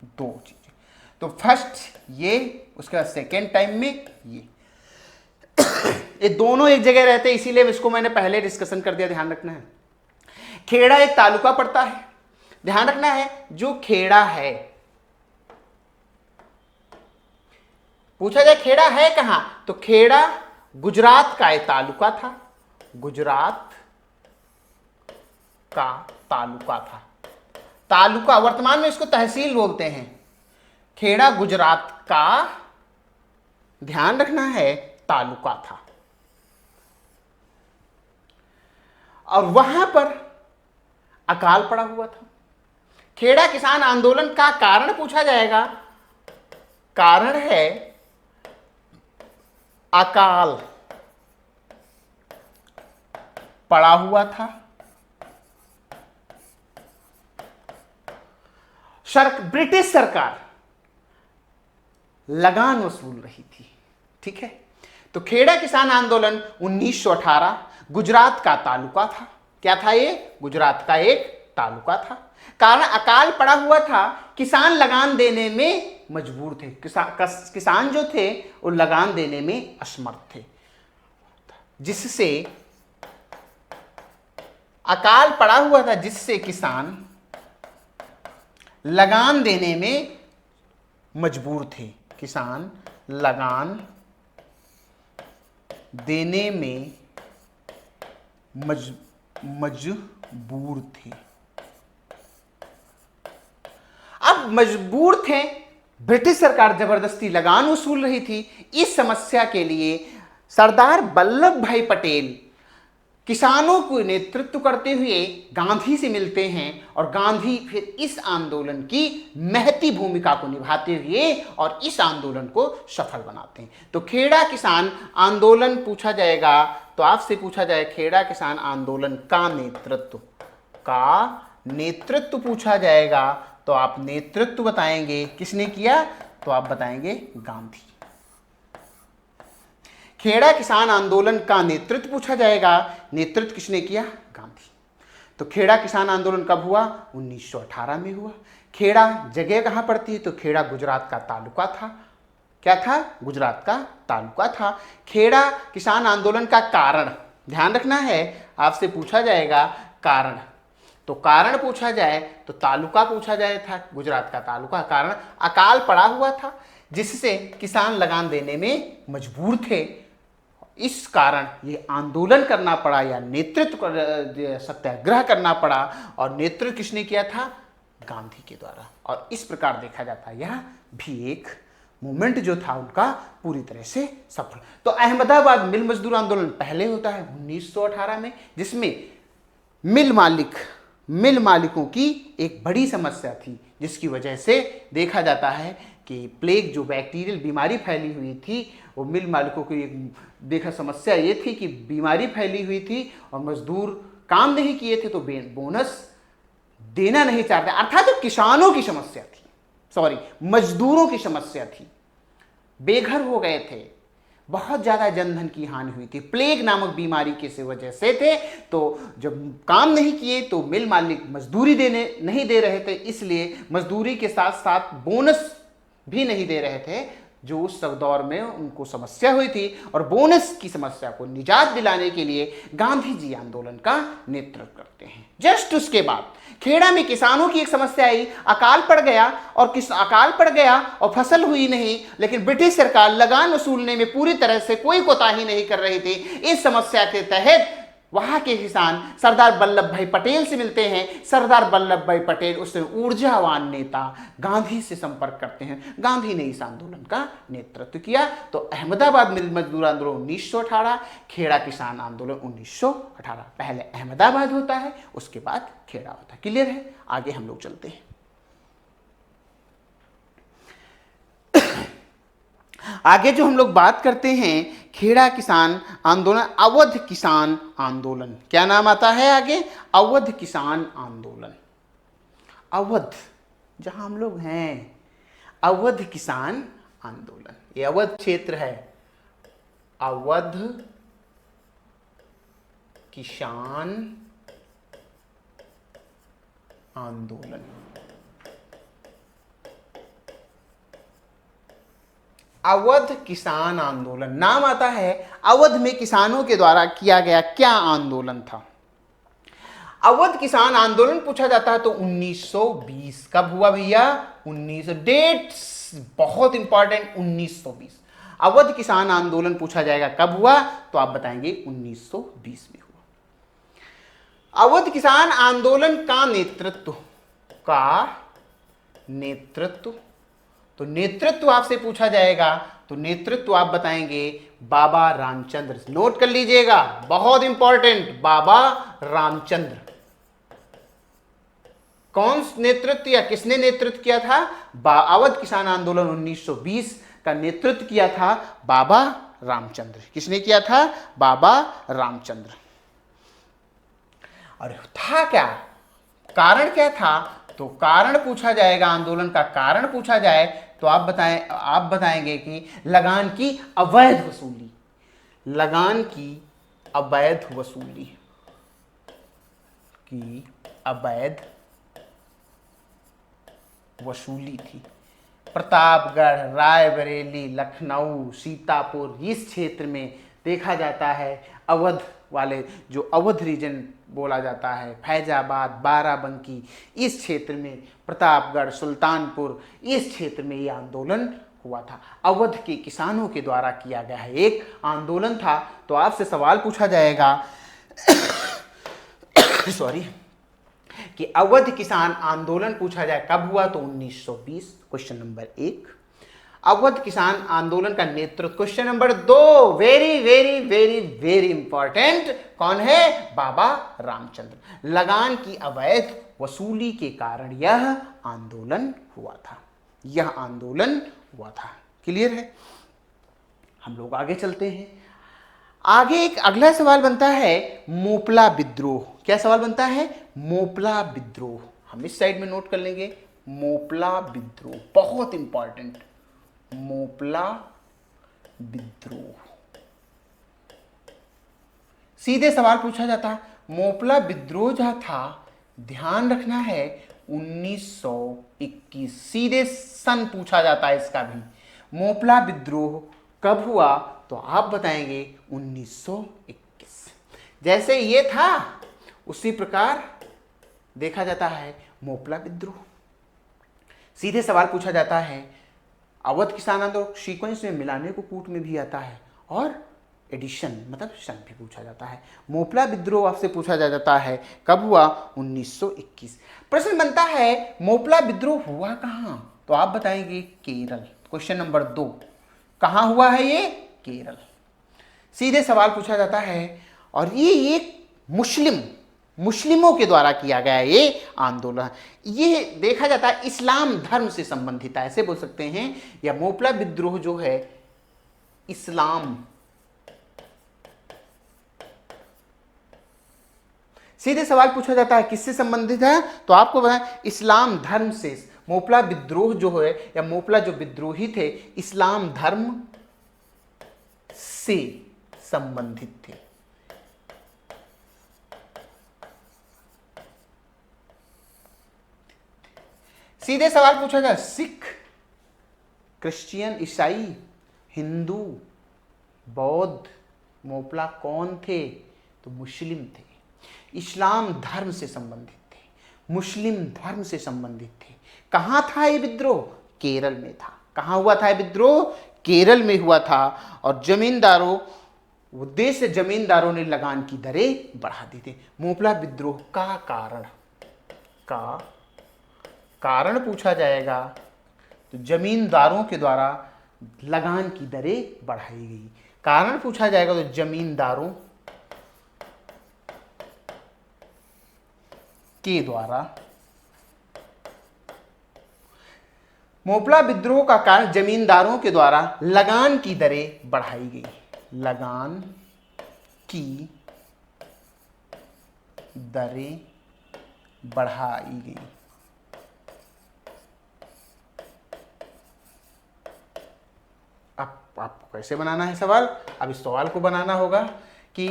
दो चीजें, तो फर्स्ट ये, उसके बाद सेकेंड टाइम में ये दोनों एक जगह रहते हैं, इसीलिए इसको मैंने पहले डिस्कशन कर दिया। ध्यान रखना है, खेड़ा एक तालुका पड़ता है। ध्यान रखना है, जो खेड़ा है, पूछा जाए खेड़ा है कहां, तो खेड़ा गुजरात का एक तालुका था। गुजरात का तालुका था। तालुका, वर्तमान में इसको तहसील बोलते हैं। खेड़ा गुजरात का, ध्यान रखना है, तालुका था। और वहां पर अकाल पड़ा हुआ था। खेड़ा किसान आंदोलन का कारण पूछा जाएगा, कारण है अकाल पड़ा हुआ था। ब्रिटिश सरकार लगान वसूल रही थी। ठीक है, तो खेड़ा किसान आंदोलन 1918 गुजरात का तालुका था। क्या था ये? गुजरात का एक तालुका था। कारण अकाल पड़ा हुआ था, किसान लगान देने में मजबूर थे। किसान जो थे वो लगान देने में असमर्थ थे, जिससे अकाल पड़ा हुआ था, जिससे किसान लगान देने में मजबूर थे। किसान लगान देने में मजबूर थे। अब मजबूर थे, ब्रिटिश सरकार जबरदस्ती लगान वसूल रही थी। इस समस्या के लिए सरदार वल्लभ भाई पटेल किसानों को नेतृत्व करते हुए गांधी से मिलते हैं, और गांधी फिर इस आंदोलन की महती भूमिका को निभाते हुए और इस आंदोलन को सफल बनाते हैं। तो खेड़ा किसान आंदोलन पूछा जाएगा, तो आपसे पूछा जाए खेड़ा किसान आंदोलन का नेतृत्व पूछा जाएगा, तो आप नेतृत्व बताएंगे किसने किया, तो आप बताएंगे गांधी। खेड़ा किसान आंदोलन का नेतृत्व पूछा जाएगा, नेतृत्व किसने किया? गांधी। तो खेड़ा किसान आंदोलन कब हुआ? 1918 में हुआ। खेड़ा जगह कहां पड़ती है? तो खेड़ा गुजरात का तालुका था। क्या था? गुजरात का तालुका था। खेड़ा किसान आंदोलन का कारण, ध्यान रखना है, आपसे पूछा जाएगा कारण। तो कारण पूछा जाए तो तालुका पूछा जाए था, गुजरात का तालुका। कारण अकाल पड़ा हुआ था, जिससे किसान लगान देने में मजबूर थे। इस कारण ये आंदोलन करना पड़ा, या नेतृत्व सत्याग्रह करना पड़ा, और नेतृत्व किसने किया था? गांधी के द्वारा। और इस प्रकार देखा जाता है, यह भी एक मूवमेंट जो था उनका पूरी तरह से सफल। तो अहमदाबाद मिल मजदूर आंदोलन पहले होता है 1918 में, जिसमें मिल मालिकों की एक बड़ी समस्या थी, जिसकी वजह से देखा जाता है कि प्लेग जो बैक्टीरियल बीमारी फैली हुई थी, वो मिल मालिकों की एक समस्या ये थी कि बीमारी फैली हुई थी और मजदूर काम नहीं किए थे, तो बोनस देना नहीं चाहते। अर्थात जो किसानों की समस्या थी, मजदूरों की समस्या थी, बेघर हो गए थे, बहुत ज़्यादा जनधन की हानि हुई थी, प्लेग नामक बीमारी की वजह से थे। तो जब काम नहीं किए तो मिल मालिक मजदूरी देने नहीं दे रहे थे, इसलिए मजदूरी के साथ साथ बोनस भी नहीं दे रहे थे। जो उस दौर में उनको समस्या हुई थी, और बोनस की समस्या को निजात दिलाने के लिए गांधी जी आंदोलन का नेतृत्व करते हैं। जस्ट उसके बाद खेड़ा में किसानों की एक समस्या आई, अकाल पड़ गया, और अकाल पड़ गया और फसल हुई नहीं, लेकिन ब्रिटिश सरकार लगान वसूलने में पूरी तरह से कोई कोताही नहीं कर रही थी। इस समस्या के तहत वहां के किसान सरदार वल्लभ भाई पटेल से मिलते हैं। सरदार वल्लभ भाई पटेल उस ऊर्जावान नेता गांधी से संपर्क करते हैं। गांधी ने इस आंदोलन का नेतृत्व किया। तो अहमदाबाद मिल मजदूर आंदोलन 1918, खेड़ा किसान आंदोलन 1918। पहले अहमदाबाद होता है, उसके बाद खेड़ा होता है। क्लियर है? आगे हम लोग चलते हैं। आगे जो हम लोग बात करते हैं खेड़ा किसान आंदोलन, अवध किसान आंदोलन। क्या नाम आता है आगे? अवध किसान आंदोलन। अवध जहां हम लोग हैं, अवध किसान आंदोलन, ये अवध क्षेत्र है। अवध किसान आंदोलन। अवध किसान आंदोलन नाम आता है। अवध में किसानों के द्वारा किया गया क्या आंदोलन था? अवध किसान आंदोलन पूछा जाता है तो 1920 कब हुआ भैया? 1900। डेट्स बहुत इंपॉर्टेंट, 1920 अवध किसान आंदोलन पूछा जाएगा कब हुआ, तो आप बताएंगे 1920 में हुआ। अवध किसान आंदोलन का नेतृत्व तो नेतृत्व आपसे पूछा जाएगा, तो नेतृत्व आप बताएंगे बाबा रामचंद्र। नोट कर लीजिएगा, बहुत इंपॉर्टेंट, बाबा रामचंद्र। कौन नेतृत्व या किसने नेतृत्व किया था? अवध किसान आंदोलन 1920 का नेतृत्व किया था बाबा रामचंद्र। किसने किया था? बाबा रामचंद्र। और था क्या, कारण क्या था? तो कारण पूछा जाएगा, आंदोलन का कारण पूछा जाए तो आप बताएंगे कि लगान की अवैध वसूली। लगान की अवैध वसूली की अवैध वसूली थी। प्रतापगढ़, रायबरेली, लखनऊ, सीतापुर, इस क्षेत्र में देखा जाता है। अवध वाले जो अवध रीजन बोला जाता है, फैजाबाद, बाराबंकी, इस क्षेत्र में, प्रतापगढ़, सुल्तानपुर, इस क्षेत्र में ये आंदोलन हुआ था। अवध के किसानों के द्वारा किया गया है एक आंदोलन था। तो आपसे सवाल पूछा जाएगा सॉरी, कि अवध किसान आंदोलन पूछा जाए कब हुआ, तो 1920। Question number 1। अवध किसान आंदोलन का नेतृत्व, question number 2, very very very very important, कौन है? बाबा रामचंद्र। लगान की अवैध वसूली के कारण यह आंदोलन हुआ था। यह आंदोलन हुआ था। क्लियर है? हम लोग आगे चलते हैं। आगे एक अगला सवाल बनता है मोपला विद्रोह। क्या सवाल बनता है? मोपला विद्रोह। हम इस साइड में नोट कर लेंगे, मोपला विद्रोह बहुत इंपॉर्टेंट। मोपला विद्रोह, सीधे सवाल पूछा जाता है। मोपला विद्रोह जो था, ध्यान रखना है 1921, सीधे सन पूछा जाता है इसका भी। मोपला विद्रोह कब हुआ, तो आप बताएंगे 1921। जैसे ये था उसी प्रकार देखा जाता है मोपला विद्रोह। सीधे सवाल पूछा जाता है। अवध किसान आंदोलन सीक्वेंस में मिलाने को कूट में भी आता है, और एडिशन मतलब शन भी पूछा जाता है। मोपला विद्रोह आपसे पूछा जाता है कब हुआ, 1921। प्रश्न बनता है मोपला विद्रोह हुआ कहाँ, तो आप बताएंगे केरल। क्वेश्चन नंबर 2, कहाँ हुआ है ये? केरल। सीधे सवाल पूछा जाता है, और ये एक मुस्लिमों के द्वारा किया गया ये आंदोलन। ये देखा जाता है इस्लाम धर्म से संबंधित है, ऐसे बोल सकते हैं। या मोपला विद्रोह जो है इस्लाम, सीधे सवाल पूछा जाता है किससे संबंधित है, तो आपको बताएं इस्लाम धर्म से। मोपला विद्रोह जो है या मोपला जो विद्रोही थे, इस्लाम धर्म से संबंधित थे। सीधे सवाल पूछा जाए, क्रिश्चियन, ईसाई, हिंदू, बौद्ध। मोपला कौन थे? तो मुस्लिम थे, इस्लाम धर्म से संबंधित थे, मुस्लिम धर्म से संबंधित थे। कहाँ था ये विद्रोह? केरल में था। कहाँ हुआ था ये विद्रोह? केरल में हुआ था। और जमींदारों, उद्देश्य जमींदारों ने लगान की दरें बढ़ा दी थी। मोपला विद्रोह का कारण पूछा जाएगा तो जमींदारों के द्वारा लगान की दरें बढ़ाई गई। कारण पूछा जाएगा तो जमींदारों के द्वारा। मोपला विद्रोह का कारण जमींदारों के द्वारा लगान की दरें बढ़ाई गई। लगान की दरें बढ़ाई गई। अब आपको कैसे बनाना है सवाल? अब इस सवाल को बनाना होगा कि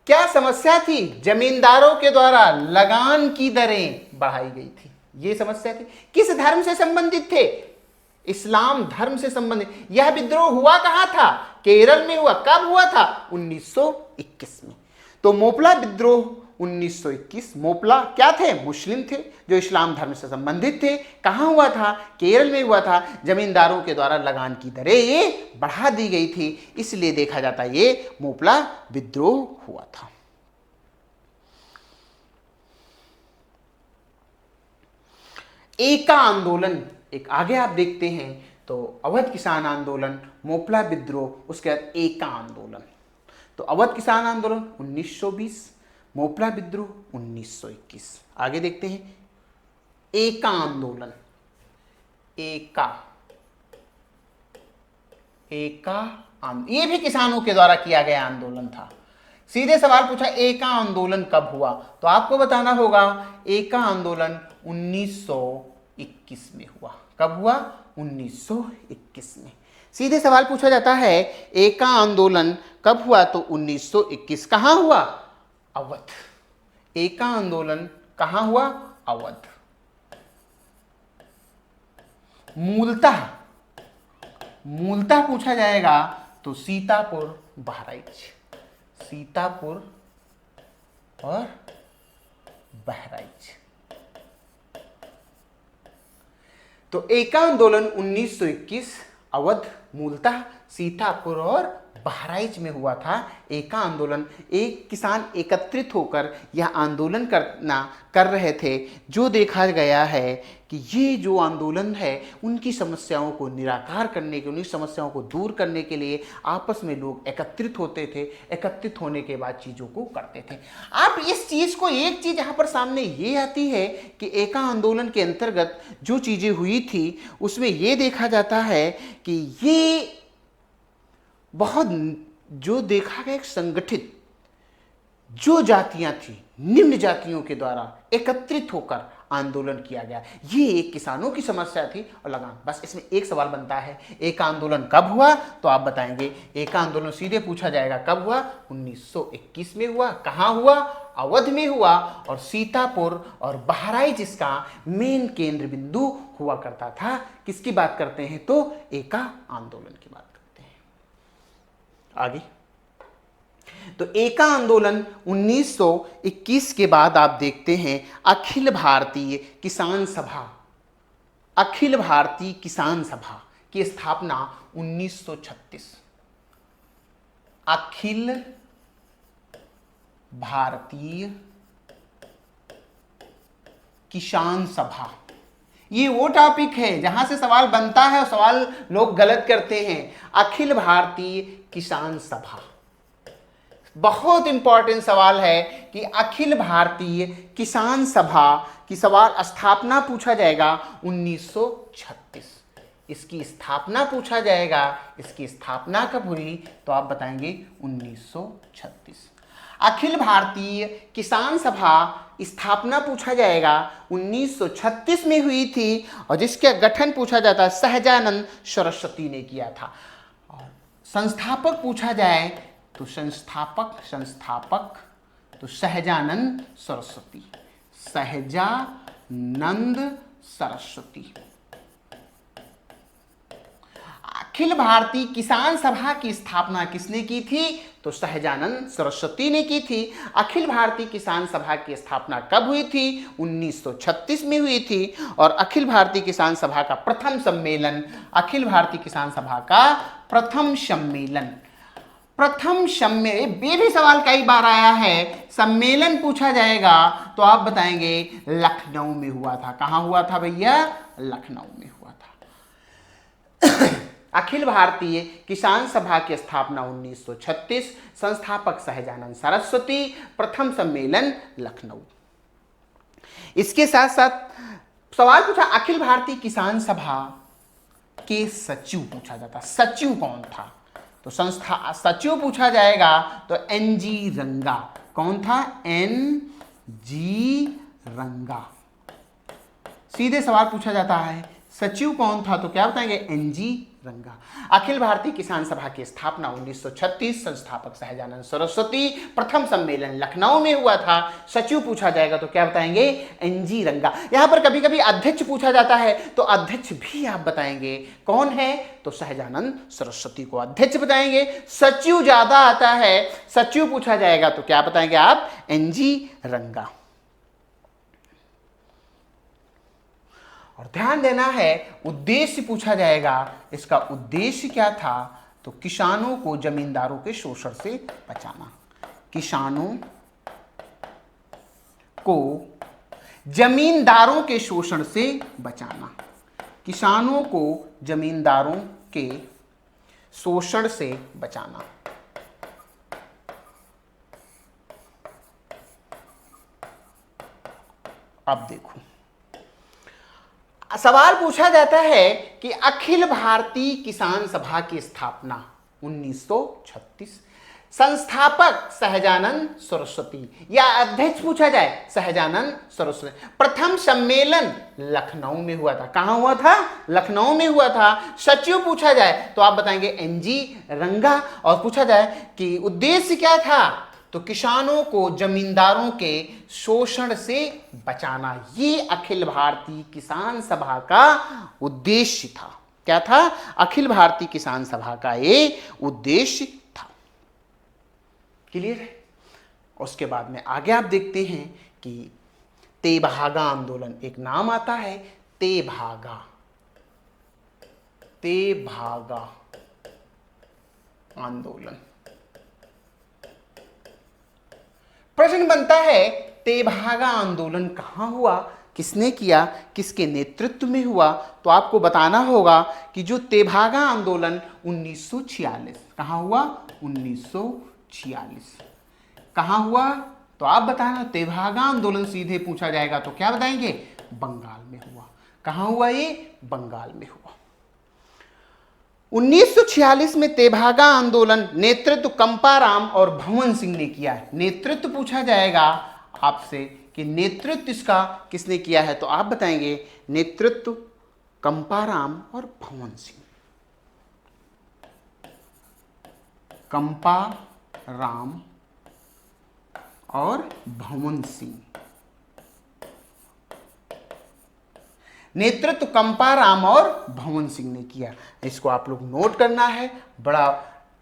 क्या समस्या थी? जमींदारों के द्वारा लगान की दरें बढ़ाई गई थी, ये समस्या थी। किस धर्म से संबंधित थे? इस्लाम धर्म से संबंधित। यह विद्रोह हुआ कहां था? केरल में हुआ। कब हुआ था? 1921 में। तो मोपला विद्रोह 1921। मोपला क्या थे? मुस्लिम थे जो इस्लाम धर्म से संबंधित थे। कहां हुआ था? केरल में हुआ था। जमींदारों के द्वारा लगान की दरें ये बढ़ा दी गई थी, इसलिए देखा जाता है ये मोपला विद्रोह हुआ था। एका आंदोलन, एक आगे आप देखते हैं तो अवध किसान आंदोलन, मोपला विद्रोह, उसके बाद एका आंदोलन। तो अवध किसान आंदोलन 1920, मोपला विद्रोह 1921। आगे देखते हैं एका आंदोलन। ये भी किसानों के द्वारा किया गया आंदोलन था। सीधे सवाल पूछा एका आंदोलन कब हुआ, तो आपको बताना होगा एका आंदोलन 1921 में हुआ। कब हुआ? 1921 में। सीधे सवाल पूछा जाता है एका आंदोलन कब हुआ, तो 1921। कहां हुआ? अवध। एका आंदोलन कहां हुआ? अवध। मूलतः पूछा जाएगा तो सीतापुर, बहराइच। सीतापुर और बहराइच। तो एका आंदोलन 1921 अवध, मूलतः सीतापुर और बहराइच में हुआ था एका आंदोलन। एक किसान एकत्रित होकर यह आंदोलन कर रहे थे। जो देखा गया है कि ये जो आंदोलन है उनकी समस्याओं को निराकार करने के, उनकी समस्याओं को दूर करने के लिए आपस में लोग एकत्रित होते थे। एकत्रित होने के बाद चीज़ों को करते थे। अब इस चीज़ को, एक चीज़ यहाँ पर सामने ये आती है कि एका आंदोलन के अंतर्गत जो चीज़ें हुई थी उसमें ये देखा जाता है कि ये बहुत, जो देखा गया एक संगठित, जो जातियां थी निम्न जातियों के द्वारा एकत्रित होकर आंदोलन किया गया। ये एक किसानों की समस्या थी और लगान। बस इसमें एक सवाल बनता है एका आंदोलन कब हुआ, तो आप बताएंगे एका आंदोलन सीधे पूछा जाएगा कब हुआ? 1921 में हुआ। कहां हुआ? अवध में हुआ। और सीतापुर और बहराइच इसका मेन केंद्र बिंदु हुआ करता था। किसकी बात करते हैं? तो एका आंदोलन की बात करते हैं। आगे तो एका आंदोलन 1921 के बाद आप देखते हैं अखिल भारतीय किसान सभा। अखिल भारतीय किसान सभा की स्थापना 1936। अखिल भारतीय किसान सभा, ये वो टॉपिक है जहां से सवाल बनता है और सवाल लोग गलत करते हैं। अखिल भारतीय किसान सभा बहुत इंपॉर्टेंट सवाल है कि अखिल भारतीय किसान सभा की सवाल स्थापना पूछा जाएगा 1936। इसकी स्थापना पूछा जाएगा, इसकी स्थापना कब हुई, तो आप बताएंगे 1936। अखिल भारतीय किसान सभा स्थापना पूछा जाएगा 1936 में हुई थी और जिसका गठन पूछा जाता है सहजानंद सरस्वती ने किया था। और संस्थापक पूछा जाए तो संस्थापक तो सहजानंद सरस्वती। सहजानंद सरस्वती। अखिल भारतीय किसान सभा की स्थापना किसने की थी? तो सहजानंद सरस्वती ने की थी। अखिल भारतीय किसान सभा की स्थापना कब हुई थी? 1936 में हुई थी। और अखिल भारतीय किसान सभा का प्रथम सम्मेलन, अखिल भारतीय किसान सभा का प्रथम सम्मेलन, ये भी सवाल कई बार आया है, सम्मेलन पूछा जाएगा तो आप बताएंगे लखनऊ में हुआ था। कहां हुआ था भैया? लखनऊ में हुआ था। अखिल भारतीय किसान सभा की स्थापना 1936, संस्थापक सहजानंद सरस्वती, प्रथम सम्मेलन लखनऊ। इसके साथ साथ सवाल पूछा अखिल भारतीय किसान सभा के सचिव पूछा जाता, सचिव कौन था? तो संस्था सचिव पूछा जाएगा तो एनजी रंगा। कौन था? एनजी रंगा। सीधे सवाल पूछा जाता है सचिव कौन था तो क्या बताएंगे? एनजी रंगा। अखिल भारतीय किसान सभा की स्थापना 1936, संस्थापक सहजानंद सरस्वती, प्रथम सम्मेलन लखनऊ में हुआ था। सचिव पूछा जाएगा तो क्या बताएंगे? एनजी रंगा। यहां पर कभी कभी अध्यक्ष पूछा जाता है तो अध्यक्ष भी आप बताएंगे कौन है? तो सहजानंद सरस्वती को अध्यक्ष बताएंगे। सचिव ज्यादा आता है, सचिव पूछा जाएगा तो क्या बताएंगे आप? एनजी रंगा। और ध्यान देना है, उद्देश्य पूछा जाएगा, इसका उद्देश्य क्या था? तो किसानों को जमींदारों के शोषण से बचाना, किसानों को जमींदारों के शोषण से बचाना, किसानों को जमींदारों के शोषण से बचाना। अब देखो सवाल पूछा जाता है कि अखिल भारतीय किसान सभा की स्थापना 1936, संस्थापक सहजानंद सरस्वती या अध्यक्ष पूछा जाए सहजानंद सरस्वती, प्रथम सम्मेलन लखनऊ में हुआ था। कहां हुआ था? लखनऊ में हुआ था। सचिव पूछा जाए तो आप बताएंगे एनजी रंगा। और पूछा जाए कि उद्देश्य क्या था? तो किसानों को जमींदारों के शोषण से बचाना। ये अखिल भारतीय किसान सभा का उद्देश्य था। क्या था? अखिल भारतीय किसान सभा का ये उद्देश्य था। क्लियर है? उसके बाद में आगे आप देखते हैं कि तेभागा आंदोलन, एक नाम आता है तेभागा, तेभागा आंदोलन। प्रश्न बनता है तेभागा आंदोलन कहां हुआ, किसने किया, किसके नेतृत्व में हुआ? तो आपको बताना होगा कि जो तेभागा आंदोलन 1946 कहां हुआ? 1946 कहां हुआ? तो आप बताना। तेभागा आंदोलन सीधे पूछा जाएगा तो क्या बताएंगे? बंगाल में हुआ। कहां हुआ ये? बंगाल में हुआ। 1946 में तेभागा आंदोलन नेतृत्व कंपाराम और भवन सिंह ने किया है। नेतृत्व पूछा जाएगा आपसे कि नेतृत्व इसका किसने किया है? तो आप बताएंगे नेतृत्व कंपाराम और भवन सिंह। कंपाराम और भवन सिंह। नेतृत्व कंपाराम और भवन सिंह ने किया। इसको आप लोग नोट करना है, बड़ा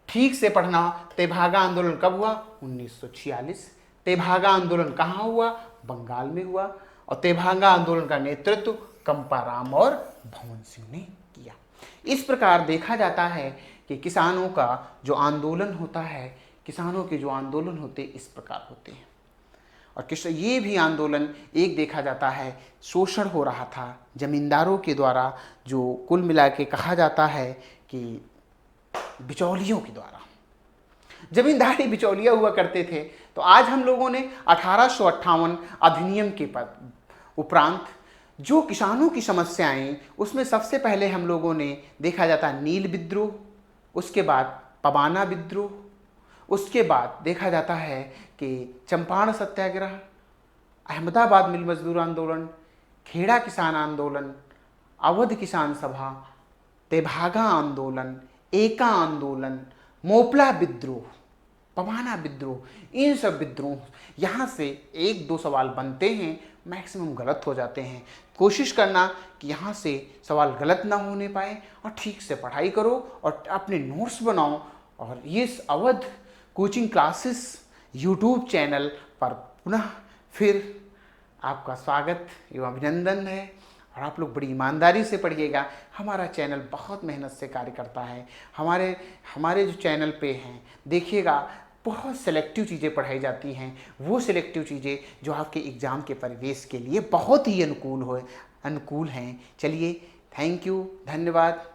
ठीक से पढ़ना। तेभागा आंदोलन कब हुआ? 1946। तेभागा आंदोलन कहाँ हुआ? बंगाल में हुआ। और तेभागा आंदोलन का नेतृत्व कंपाराम और भवन सिंह ने किया। इस प्रकार देखा जाता है कि किसानों का जो आंदोलन होता है, किसानों के जो आंदोलन होते इस प्रकार होते हैं। और ये भी आंदोलन एक देखा जाता है शोषण हो रहा था जमींदारों के द्वारा, जो कुल मिला के कहा जाता है कि बिचौलियों के द्वारा। जमींदारी बिचौलिया हुआ करते थे। तो आज हम लोगों ने 1858 अधिनियम के उपरांत जो किसानों की समस्याएं, उसमें सबसे पहले हम लोगों ने देखा जाता नील विद्रोह, उसके बाद पबाना विद्रोह, उसके बाद देखा जाता है कि चंपारण सत्याग्रह, अहमदाबाद मिल मजदूर आंदोलन, खेड़ा किसान आंदोलन, अवध किसान सभा, तेभागा आंदोलन, एका आंदोलन, मोपला विद्रोह, पबाना विद्रोह। इन सब विद्रोह यहाँ से एक दो सवाल बनते हैं, मैक्सिमम गलत हो जाते हैं। कोशिश करना कि यहाँ से सवाल गलत ना होने पाए और ठीक से पढ़ाई करो और अपने नोट्स बनाओ। और ये Awadh coaching classes YouTube channel पर पुनः फिर आपका स्वागत एवं अभिनंदन है। और आप लोग बड़ी ईमानदारी से पढ़िएगा। हमारा चैनल बहुत मेहनत से कार्य करता है। हमारे जो चैनल पे हैं देखिएगा, बहुत सेलेक्टिव चीज़ें पढ़ाई जाती हैं, वो सेलेक्टिव चीज़ें जो आपके एग्ज़ाम के परिवेश के लिए बहुत ही अनुकूल हैं। चलिए, थैंक यू, धन्यवाद।